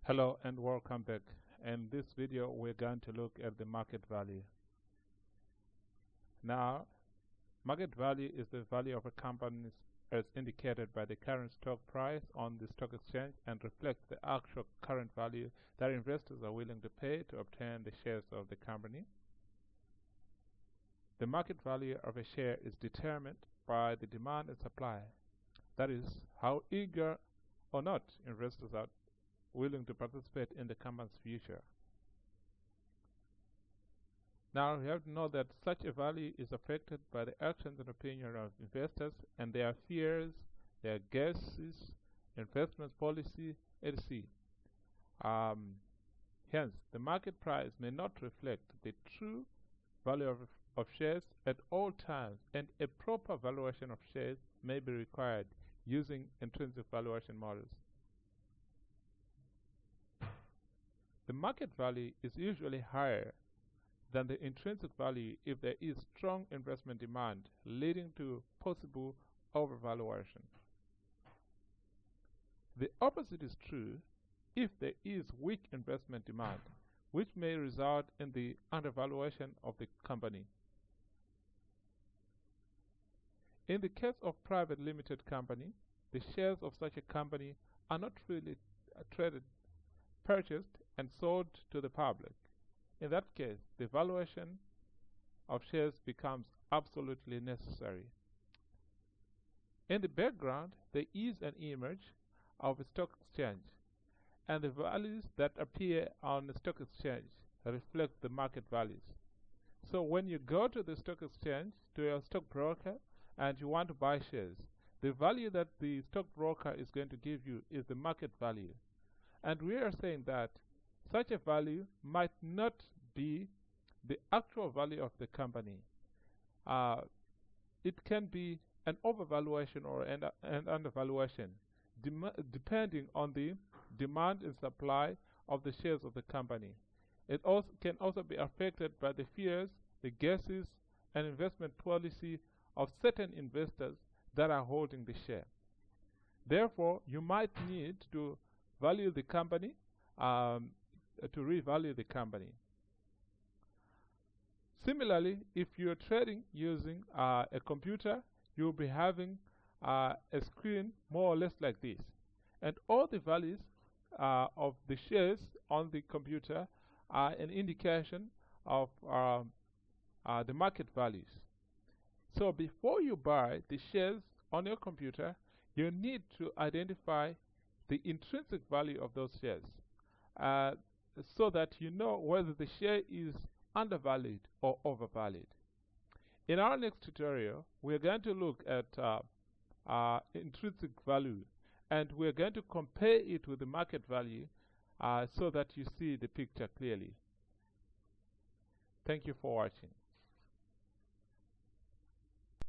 Hello and welcome back. In this video we're going to look at the market value. Now, market value is the value of a company as indicated by the current stock price on the stock exchange and reflects the actual current value that investors are willing to pay to obtain the shares of the company. The market value of a share is determined by the demand and supply. That is, how eager or not investors are willing to participate in the company's future. Now you have to know that such a value is affected by the actions and opinion of investors and their fears, their guesses, investment policy, etc. Hence, the market price may not reflect the true value of shares at all times, and a proper valuation of shares may be required using intrinsic valuation models. The market value is usually higher than the intrinsic value if there is strong investment demand, leading to possible overvaluation. The opposite is true if there is weak investment demand, which may result in the undervaluation of the company. In the case of private limited company, the shares of such a company are not really purchased and sold to the public. In that case, the valuation of shares becomes absolutely necessary. In the background, there is an image of a stock exchange, and the values that appear on the stock exchange reflect the market values. So when you go to the stock exchange, to your stockbroker, and you want to buy shares, the value that the stockbroker is going to give you is the market value. And we are saying that such a value might not be the actual value of the company. It can be an overvaluation or an undervaluation, depending on the demand and supply of the shares of the company. It also can also be affected by the fears, the guesses, and investment policy of certain investors that are holding the share. Therefore, you might need to value the company, to revalue the company. Similarly, if you're trading using a computer, you'll be having a screen more or less like this. And all the values of the shares on the computer are an indication of the market values. So before you buy the shares on your computer, you need to identify the intrinsic value of those shares so that you know whether the share is undervalued or overvalued. In our next tutorial, we're going to look at intrinsic value, and we're going to compare it with the market value so that you see the picture clearly. Thank you for watching.